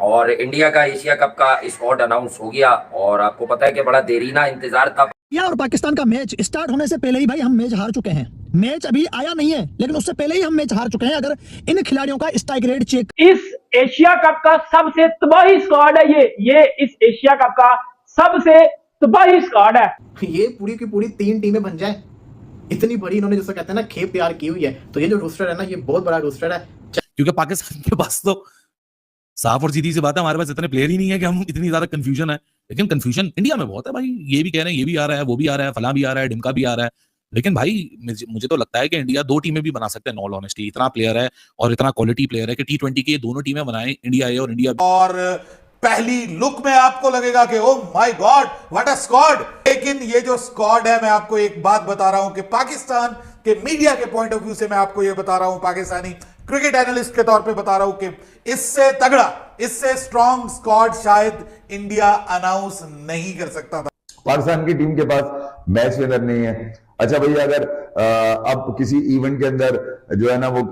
और इंडिया का Asia cup का स्क्वाड अनाउंस हो गया और आपको पता है कि बड़ा देरीना इंतजार था। इंडिया और पाकिस्तान का मैच स्टार्ट होने से पहले ही भाई हम मैच हार चुके हैं। मैच अभी आया नहीं है लेकिन उससे पहले ही हम मैच हार चुके हैं। अगर इन खिलाड़ियों का स्ट्राइक रेट चेक, इस एशिया कप का सबसे तबाही स्क्वाड है ये इस एशिया कप का सबसे तबाही स्क्वाड है। ये पूरी की पूरी 3 टीमें बन जाए, इतनी बड़ी इन्होंने जैसा कहते हैं ना खेप तैयार की हुई है। तो ये जो रोस्टर है ना, ये बहुत बड़ा रोस्टर है। क्योंकि पाकिस्तान के पास तो साफ और सीधी सी बात है, हमारे पास इतने प्लेयर ही नहीं है कि हम इतनी ज्यादा कंफ्यूजन है। लेकिन कंफ्यूजन इंडिया में बहुत है भाई, ये भी कह रहे हैं ये भी आ रहा है, वो भी आ रहा है, फलां भी आ रहा है, डिमका भी आ रहा है। लेकिन भाई मुझे तो लगता है कि इंडिया 2 टीमें भी बना सकते हैं। ऑल ऑनेस्टली इतना प्लेयर है और इतना क्वालिटी प्लेयर है कि T20 की ये दोनों टीमें बनाएं, इंडिया ए और इंडिया बी। और पहली लुक में आपको लगेगा कि oh my God what a squad. लेकिन ये जो स्क्वाड है, मैं आपको एक बात बता रहा हूं कि पाकिस्तान के मीडिया के पॉइंट ऑफ व्यू से मैं आपको ये बता रहा हूं, पाकिस्तानी क्रिकेट एनालिस्ट के तौर पे बता रहा हूं कि इससे तगड़ा, इससे स्ट्रॉन्ग स्क्वाड शायद इंडिया अनाउंस नहीं कर सकता था। पाकिस्तान की टीम के पास मैच विनर नहीं है। अच्छा भैया, अगर अब किसी इवेंट के अंदर जो है ना वो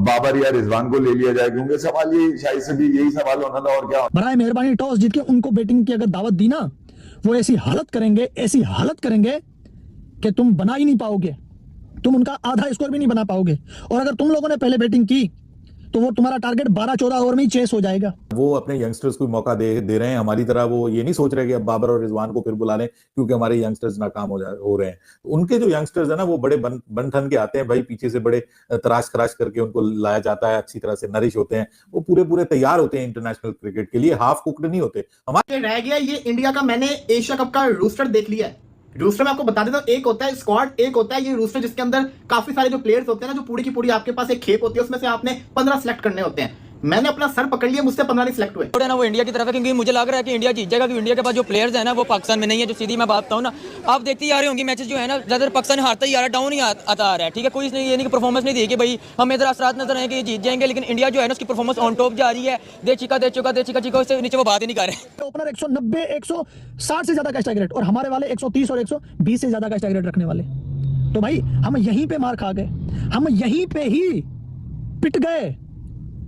बाबर या रिजवान को ले लिया जाए, क्योंकि सवाल ये शायद से भी यही सवाल होना था और क्या। बराए मेहरबानी टॉस जीत के उनको बैटिंग की अगर दावत दी ना, वो ऐसी हालत करेंगे कि तुम बना ही नहीं पाओगे। तुम उनका आधा स्कोर भी नहीं बना पाओगे। और अगर तुम लोगों ने पहले बैटिंग की तो वो तुम्हारा टारगेट 12-14 ओवर में ही चेस हो जाएगा। वो अपने यंगस्टर्स को मौका दे रहे हैं। हमारी तरह वो ये नहीं सोच रहे कि अब बाबर और रिजवान को फिर बुला लें क्योंकि हमारे यंगस्टर्स नाकाम हो रहे हैं। उनके जो यंगस्टर्स है ना, वो बड़े बन ठन के आते हैं भाई, पीछे से बड़े तराश खराश करके उनको लाया जाता है, अच्छी तरह से नरिश होते हैं, वो पूरे तैयार होते हैं इंटरनेशनल क्रिकेट के लिए, हाफ कुक्ड नहीं होते। हमारे रह गया ये इंडिया का, मैंने एशिया कप का रोस्टर देख लिया है। रोस्टर में आपको बता देता हूं, एक होता है स्क्वाड, एक होता है ये रोस्टर जिसके अंदर काफी सारे जो प्लेयर्स होते हैं ना, जो पूरी की पूरी आपके पास एक खेप होती है, उसमें से आपने 15 सिलेक्ट करने होते हैं। मैंने अपना सर पकड़ लिया, मुझसे 15 नहीं सिलेक्ट हुए ना वो इंडिया की तरफ है, क्योंकि मुझे लग रहा है कि इंडिया जीत जाएगा, क्योंकि इंडिया के पास जो प्लेयर्स हैं ना वो पाकिस्तान में नहीं है। जो सीधी मैं बात बताऊं ना, आप देखते ही आ रहे होंगे मैचेस जो है ना, ज्यादातर पाकिस्तान हारता ही आ रहा है, डाउन ही आता आ रहा है। ठीक है, कोई इसने ये नहीं कि परफॉर्मेंस नहीं दी कि भाई हमें इधर असरात नजर आए कि ये जीत जाएंगे, लेकिन इंडिया जो है ना उसकी परफॉर्मेंस ऑन टॉप जा रही है। दे चिका उससे नीचे वो बात ही नहीं कर रहे। ओपनर 190 160 से ज्यादा का स्ट्राइक रेट और हमारे वाले 130 और 120 से ज्यादा का स्ट्राइक रेट रखने वाले। तो भाई हम यहीं पे मार खा गए, हम यहीं पे ही पिट गए।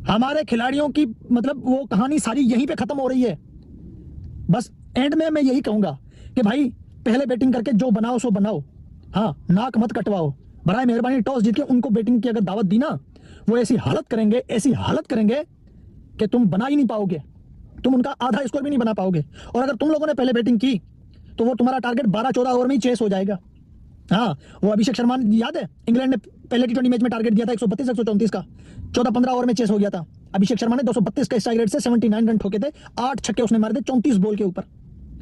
हमारे खिलाड़ियों की मतलब वो कहानी सारी यहीं पे खत्म हो रही है। बस एंड में मैं यही कहूंगा कि भाई पहले बैटिंग करके जो बनाओ सो बनाओ, हाँ नाक मत कटवाओ। बराए मेहरबानी टॉस जीत के उनको बैटिंग की अगर दावत दी ना, वो ऐसी हालत करेंगे कि तुम बना ही नहीं पाओगे। तुम उनका आधा स्कोर भी नहीं बना पाओगे। और अगर तुम लोगों ने पहले बैटिंग की तो वो तुम्हारा टारगेट 12-14 ओवर में ही चेस हो जाएगा। हाँ, वो अभिषेक शर्मा याद है, इंग्लैंड ने पहले T20 मैच में टारगेट दिया था 132-134 का, 14-15 ओवर में चेस हो गया था। अभिषेक शर्मा ने 232 का स्ट्राइक रेट से 79 रन ठोके थे, 8 छक्के उसने मारे थे 34 बॉल के ऊपर।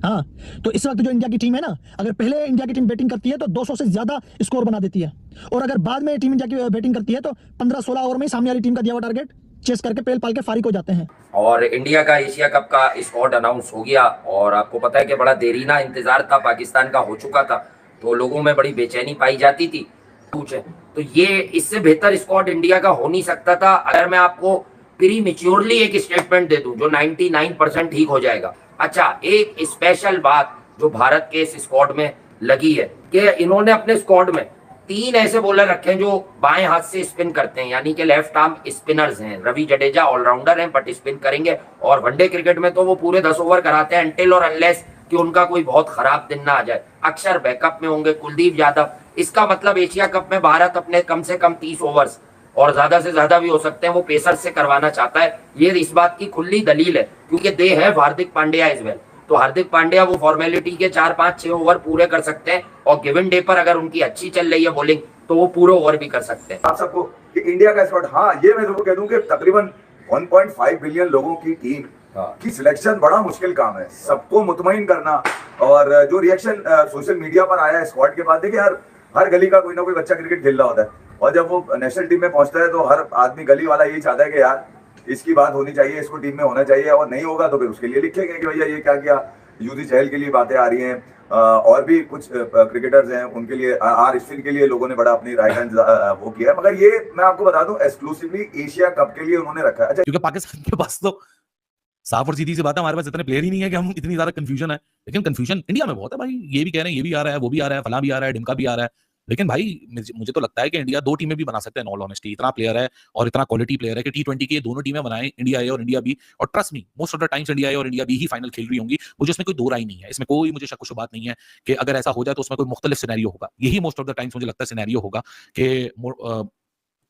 हाँ, तो इस वक्त जो इंडिया की टीम है ना, अगर पहले इंडिया की टीम बैटिंग करती है तो 200 से ज्यादा स्कोर बना देती है, और अगर बाद में टीम इंडिया की बैटिंग करती है तो 15-16 ओवर में सामने वाली टीम का दिया हुआ टारगेट चेस करके पेल पाल के फारिग हो जाते हैं। और इंडिया का एशिया कप का स्क्वाड अनाउंस हो गया और आपको पता है कि बड़ा देरीना इंतजार था, पाकिस्तान का हो चुका था, तो लोगों में बड़ी बेचैनी पाई जाती थी। पूछे तो ये इससे बेहतर स्क्वाड इंडिया का हो नहीं सकता था। अगर मैं आपको प्रीमेच्योरली एक स्टेटमेंट दे दूं जो 99% ठीक हो जाएगा। अच्छा, एक स्पेशल बात जो भारत के इस स्क्वाड में लगी है कि इन्होंने अपने स्क्वाड में 3 ऐसे बॉलर रखे हैं जो बाएं हाथ से स्पिन करते हैं, यानी कि लेफ्ट आर्म स्पिनर्स हैं। रवि जडेजा ऑलराउंडर हैं बट स्पिन करेंगे, और वनडे क्रिकेट में तो वो पूरे 10 ओवर कराते हैं अनटिल और अनलेस कि उनका कोई बहुत खराब दिन ना आ जाए। अक्षर बैकअप में होंगे, कुलदीप यादव। इसका मतलब एशिया कप में भारत अपने कम से कम 30 ओवर्स और ज्यादा से ज्यादा भी हो सकते हैं वो पेसर से करवाना चाहता है। ये इस बात की खुली दलील है क्योंकि दे है हार्दिक पांड्या इज वेल। तो हार्दिक पांड्या वो फॉर्मेलिटी के 4-5-6 ओवर पूरे कर सकते हैं, और गिवन डे पर अगर उनकी अच्छी चल रही है बॉलिंग तो वो पूरे ओवर भी कर सकते हैं। आप सबको कि इंडिया का स्क्वाड, हाँ ये मैं जरूर कह दूं कि तकरीबन 1.5 बिलियन लोगों की टीम की सिलेक्शन बड़ा मुश्किल काम है, सबको मुतमईन करना। और जो रिएक्शन सोशल मीडिया पर आया है स्क्वाड के बाद, देखिए यार हर गली का कोई ना कोई बच्चा क्रिकेट खेल रहा होता है, और जब वो नेशनल टीम में पहुंचता है तो हर आदमी गली वाला यही चाहता है कि यार इसकी बात होनी चाहिए, इसको टीम में होना चाहिए, और नहीं होगा तो फिर उसके लिए लिखेंगे कि भैया ये क्या किया। यूजी चहल के लिए बातें आ रही हैं, और भी कुछ क्रिकेटर्स हैं उनके लिए, आर अश्विन के लिए लोगों ने बड़ा अपनी राय वो किया है, मगर ये मैं आपको बता दूं एक्सक्लूसिवली एशिया कप के लिए उन्होंने रखा है। अच्छा, क्योंकि पाकिस्तान के पास तो साफ और सीधी सी बात है, हमारे पास इतने प्लेयर ही नहीं है कि हम इतनी ज्यादा कंफ्यूजन है। लेकिन कंफ्यूजन इंडिया में बहुत है भाई, ये भी कह रहे हैं ये भी आ रहा है, वो भी आ रहा है, फलां भी आ रहा है, डिमका भी आ रहा है। लेकिन भाई मुझे तो लगता है कि इंडिया 2 टीमें भी बना सकते हैं, ऑल ऑनेस्टी। इतना प्लेयर है और इतना क्वालिटी प्लेयर है कि T20 की ये दोनों टीमें बनाएं, इंडिया ए और इंडिया बी। और trust me, most of the times India A और इंडिया बी ही फाइनल खेल रही होंगी। मुझे इसमें कोई दो राय नहीं है, इसमें कोई मुझे शक शुबात नहीं है कि अगर ऐसा हो जाए तो उसमें कोई मुख्तलिफ सिनेरियो होगा। यही मोस्ट ऑफ द टाइम्स मुझे लगता है सिनेरियो होगा कि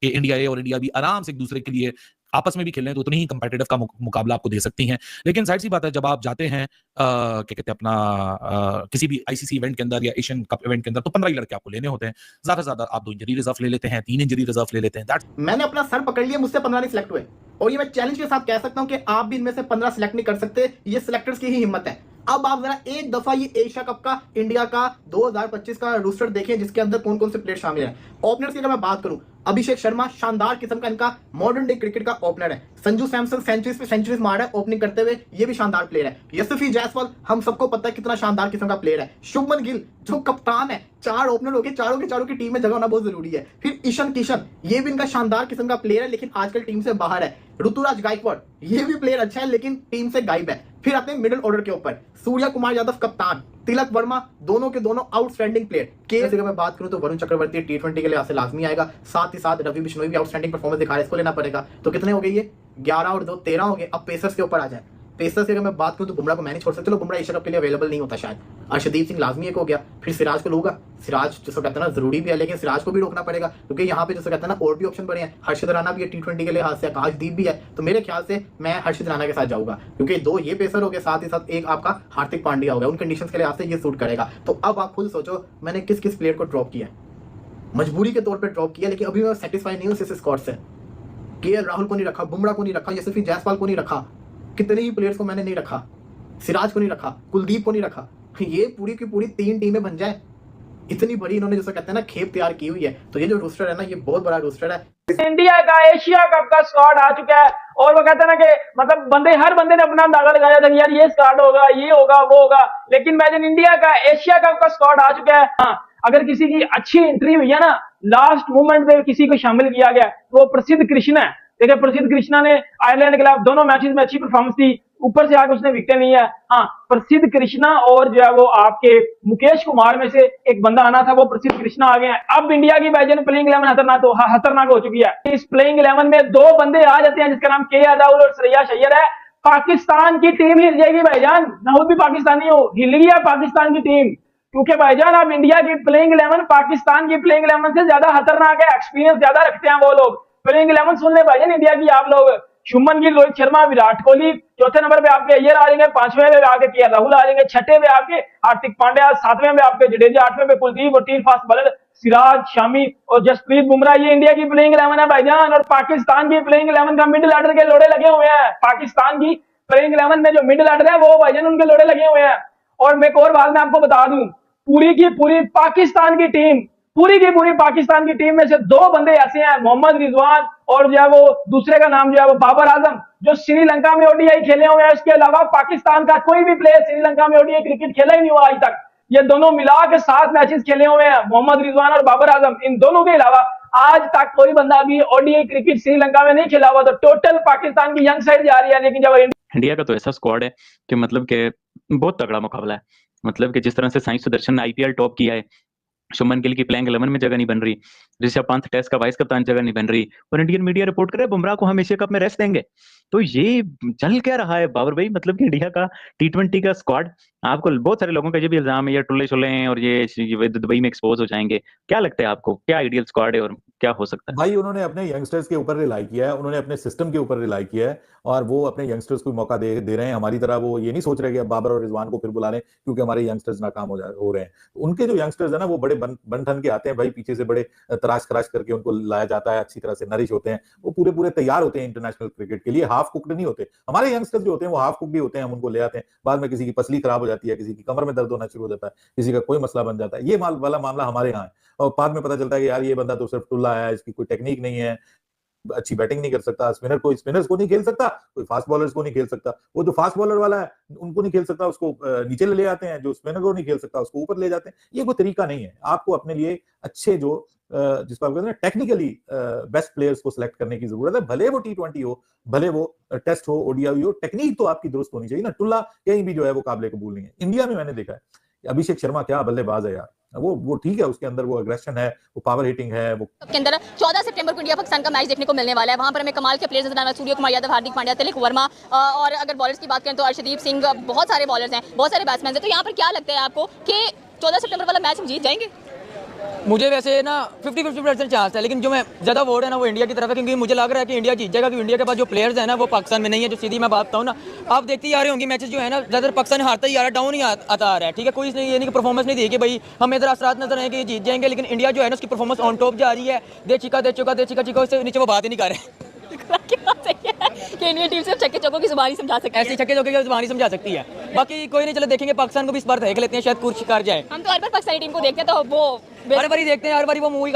इंडिया ए और इंडिया बी आराम से एक दूसरे के लिए आपस में भी खेल रहे हैं तो उतनी ही कंपेटिटिव का मुकाबला आपको दे सकती हैं। लेकिन जाहिर सी बात है, जब आप जाते हैं क्या कहते हैं अपना किसी भी आईसीसी इवेंट के अंदर या एशियन कप इवेंट के अंदर, तो 15 ही लड़के आपको लेने होते हैं। ज्यादा से ज्यादा आप 2 इंजरी रिजर्व ले लेते हैं, 3 इंजरी रिजर्व ले लेते हैं। मैंने अपना सर पकड़ लिया, मुझसे 15 नहीं सिलेक्ट हुए, और ये मैं चैलेंज के साथ कह सकता हूं कि आप भी इनमें से 15 सिलेक्ट नहीं कर सकते। ये सिलेक्टर्स की ही हिम्मत है। अब आप जरा एक दफा ये एशिया कप का इंडिया का 2025 का रोस्टर देखें, जिसके अंदर कौन कौन से प्लेयर शामिल हैं। ओपनर्स की अगर मैं बात करूं, अभिषेक शर्मा शानदार किस्म का इनका मॉडर्न डे क्रिकेट का ओपनर है। संजू सैमसन सेंचुरीज पे सेंचुरीज मार रहा है ओपनिंग करते हुए, ये भी शानदार प्लेयर है। यशस्वी जायसवाल हम सबको पता है कितना शानदार किस्म का प्लेयर है। शुभमन गिल जो कप्तान है, 4 ओपनर हो गए, चारों के चारों की टीम में जगह होना बहुत जरूरी है। फिर ईशान किशन, ये भी इनका शानदार किस्म का प्लेयर है, लेकिन आजकल टीम से बाहर है। ऋतुराज गायकवाड़, ये भी प्लेयर अच्छा है लेकिन टीम से गायब है। फिर आते हैं मिडिल ऑर्डर के ऊपर, सूर्या कुमार यादव कप्तान, तिलक वर्मा, दोनों के दोनों आउटस्टैंडिंग प्लेयर। केस अगर मैं बात करूं तो वरुण चक्रवर्ती T20 के लिए से लाजमी आएगा। साथ ही साथ रवि बिश्नोई भी आउटस्टैंडिंग परफॉर्मेंस दिखा रहे हैं, इसको लेना पड़ेगा। तो कितने हो गए ये? 11 और 2 13 हो गए। अब पेसर्स के ऊपर आ जाए। पेसर्स की अगर मैं बात करूं तो बुमराह को मैंने छोड़ सकते, चलो बुमराह एशिया कप के लिए अवेलेबल नहीं होता शायद। अर्शदीप सिंह लाजमी एक हो गया। फिर सिराज को लूंगा, सिराज जिसको कहते हैं ना जरूरी भी है, लेकिन सिराज को भी रोकना पड़ेगा क्योंकि यहाँ पे जिसको कहते हैं ना और भी ऑप्शन बने हैं। हर्षद राणा भी है T20 के लिहाज से, आकाशदीप भी है। तो मेरे ख्याल से मैं हर्षद राणा के साथ जाऊंगा क्योंकि 2 ये पेसर हो गए, साथ ही साथ एक आपका हार्दिक पांड्या हो गया। उन कंडीशंस के लिहाज से ये सूट करेगा। तो अब आप खुद सोचो मैंने किस किस प्लेयर को ड्रॉप किया, मजबूरी के तौर पर ड्रॉप किया, लेकिन अभी मैं सेटिस्फाई नहीं हूँ इस स्क्वाड से। KL राहुल को नहीं रखा, बुमराह को नहीं रखा, यशस्वी जायसवाल को नहीं रखा, कितने ही प्लेयर्स को मैंने नहीं रखा, सिराज को नहीं रखा, कुलदीप को नहीं रखा। ये पूरी की पूरी 3 टीमें बन जाए, इतनी बड़ी इन्होंने जैसे कहते हैं ना खेप तैयार की हुई है। तो ये जो रोस्टर है ना, ये बहुत बड़ा रोस्टर है। इंडिया का एशिया कप का स्क्वाड आ चुका है और वो कहते हैं ना कि मतलब हर बंदे ने अपना अंदाजा लगाया था कि यार ये स्क्वाड होगा, ये होगा, वो होगा। लेकिन मैजन इंडिया का एशिया कप का स्क्वाड आ चुका है। हाँ, अगर किसी की अच्छी एंट्री हुई है ना, लास्ट मोमेंट में किसी को शामिल किया गया, तो वो प्रसिद्ध कृष्णा है। देखिए प्रसिद्ध कृष्णा ने आयरलैंड के खिलाफ दोनों मैचेस में अच्छी परफॉर्मेंस दी, ऊपर से आके उसने विकेट ली है। हाँ, प्रसिद्ध कृष्णा और जो है वो आपके मुकेश कुमार में से एक बंदा आना था, वो प्रसिद्ध कृष्णा आ गए हैं। अब इंडिया की बैजन प्लेइंग 11 खतरनाक हो चुकी है। इस प्लेइंग 11 में 2 बंदे आ जाते हैं जिसका नाम KL राहुल और श्रेयस अय्यर है। पाकिस्तान की टीम हिल जाएगी भाईजान। राहुल भी पाकिस्तानी हो, हिल गई है पाकिस्तान की टीम, क्योंकि भाईजान अब इंडिया की प्लेइंग 11 पाकिस्तान की प्लेइंग 11 से ज्यादा खतरनाक है। एक्सपीरियंस ज्यादा रखते हैं वो लोग। प्लेइंग 11 सुन ले भाईजान इंडिया की आप लोग। शुभमन गिल, रोहित शर्मा, विराट कोहली, चौथे नंबर पे आपके अय्यर आ जाएंगे, 5वें पे आपके KL राहुल आ जाएंगे, 6ठे पे आपके हार्दिक पांड्या, 7वें पे आपके जडेजा, 8वें पे कुलदीप और 3 फास्ट बॉलर सिराज, शामी और जसप्रीत बुमराह। ये इंडिया की प्लेइंग 11 है भाईजान। और पाकिस्तान की प्लेइंग 11 का मिडिल ऑर्डर के लोड़े लगे हुए हैं। पाकिस्तान की प्लेइंग 11 में जो मिडिल ऑर्डर है वो भाईजान उनके लोड़े लगे हुए हैं। और मैं एक और बात मैं आपको बता दूं, पूरी की पूरी पाकिस्तान की टीम, पूरी की पूरी पाकिस्तान की टीम में से 2 बंदे ऐसे हैं, मोहम्मद रिजवान और जो है वो दूसरे का नाम जो है वो बाबर आजम, जो श्रीलंका में ODI खेले हुए हैं। इसके अलावा पाकिस्तान का कोई भी प्लेयर श्रीलंका में ODI क्रिकेट खेला ही नहीं हुआ आज तक। ये दोनों मिला के 7 मैचेस खेले हुए हैं, मोहम्मद रिजवान और बाबर आजम। इन दोनों के अलावा आज तक कोई बंदा भी ODI क्रिकेट श्रीलंका में नहीं खेला हुआ। तो टोटल पाकिस्तान की यंग साइड जा रही है। लेकिन जब इंडिया का तो ऐसा स्क्वाड है कि मतलब के बहुत तगड़ा मुकाबला है। मतलब कि जिस तरह से साई सुदर्शन ने IPL टॉप किया है, शुभमन गिल की प्लेइंग 11 में जगह नहीं बन रही, ऋषभ पंत टेस्ट का वाइस कप्तान जगह नहीं बन रही, और इंडियन मीडिया रिपोर्ट करे बुमराह को हम एशिया कप में रेस्ट देंगे। तो ये चल क्या रहा है बाबर भाई? मतलब कि इंडिया का T20 का स्क्वाड, आपको बहुत सारे लोगों का ये भी इल्जाम है ये टुल्ले शुल्ले हैं और ये दुबई में एक्सपोज हो जाएंगे। क्या लगता है आपको, क्या आइडियल स्क्वाड है और क्या हो सकता है? भाई उन्होंने अपने यंगस्टर्स के ऊपर रिलाई किया है, उन्होंने अपने सिस्टम के ऊपर रिलाई किया है और वो अपने यंगस्टर्स को मौका दे रहे हैं। हमारी तरह वो ये नहीं सोच रहे कि अब बाबर और रिजवान को फिर बुला लें क्योंकि हमारे यंगस्टर्स नाकाम हो रहे हैं। उनके जो यंगस्टर्स है ना, वो बड़े बन ठन के आते हैं भाई, पीछे से बड़े तराश खराश करके उनको लाया जाता है, अच्छी तरह से नरिश होते हैं, वो पूरे तैयार होते हैं इंटरनेशनल क्रिकेट के लिए, हाफ कुक्ड नहीं होते। हमारे यंगस्टर्स जो होते हैं वो हाफ कुक्ड ही होते हैं, हम उनको ले आते हैं, बाद में किसी की पसली खराब हो जाती है, किसी की कमर में दर्द होना शुरू हो जाता है, किसी का कोई मसला बन जाता है। ये वाला मामला हमारे यहाँ है और बाद में पता चलता है कि यार ये बंदा तो सिर्फ टुल्ला है, इसकी कोई टेक्निक नहीं है, अच्छी बैटिंग नहीं कर सकता, स्पिनर्स को नहीं खेल सकता, कोई फास्ट बॉलर्स को नहीं खेल सकता। वो जो फास्ट बॉलर वाला है उनको नहीं खेल सकता, उसको नीचे ले आते हैं, जो स्पिनर को नहीं खेल सकता उसको ऊपर ले जाते हैं। ये कोई तरीका नहीं है। आपको अपने लिए अच्छे जो जिसको आप कहते हैं टेक्निकली बेस्ट प्लेयर्स को सिलेक्ट करने की जरूरत है। भले वो T20 हो, भले वो टेस्ट हो, ODI हो, टेक्निक तो आपकी दुरुस्त होनी चाहिए ना। टुल्ला कहीं भी जो है वो काबिल कबूल नहीं है। इंडिया में मैंने देखा है अभिषेक शर्मा क्या बल्लेबाज है यार, वो ठीक है, उसके अंदर वो अग्रेशन है, वो पावर हिटिंग है, वो के अंदर 14 सितंबर को इंडिया पाकिस्तान का मैच देखने को मिलने वाला है। वहां पर हमें कमाल के प्लेयर्स नजर आना, सूर्य कुमार यादव, हार्दिक पांड्या, तिलक वर्मा, और अगर बॉलर्स की बात करें तो अर्शदीप सिंह, बहुत सारे बॉलर्स हैं, बहुत सारे बैट्समैन हैं। तो यहाँ पर क्या लगता है आपको कि 14 सितंबर वाला मैच हम जीत जाएंगे? मुझे वैसे ना 50-50% चांस है, लेकिन जो मैं ज़्यादा वोट है ना वो इंडिया की तरफ है, क्योंकि मुझे लग रहा है कि इंडिया जीत जाएगा, क्योंकि इंडिया के पास जो प्लेयर्स हैं ना वो पाकिस्तान में नहीं है। जो सीधी मैं बात बताऊँ ना, आप देखते ही आ रहे होंगे मैचेस जो है ना, ज़्यादातर पाकिस्तान हारता ही आ रहा है, डाउन ही आता आ रहा है। ठीक है, कोई नहीं, ये नहीं कि परफॉर्मेंस नहीं दी कि भाई हमें इधर असरात नजर आए कि ये जीत जाएंगे, लेकिन इंडिया जो है ना उसकी परफॉर्मेंस ऑन टॉप जा रही है। दे चिका उससे नीचे वो बात ही नहीं कर रहे कि इंडियन टीम सिर्फ छक्के चौकों की जुबानी समझा सकती है, ऐसे छक्के चौके की जुबानी समझा सकती है। बाकी कोई नहीं, चलो देखेंगे, पाकिस्तान को भी इस बार देख लेते हैं, शायद कुछ कर जाए। हम तो हर बार पाकिस्तानी टीम को देखते हैं तो वो हर बारी देखते हैं, हर बारी वो मुंह ही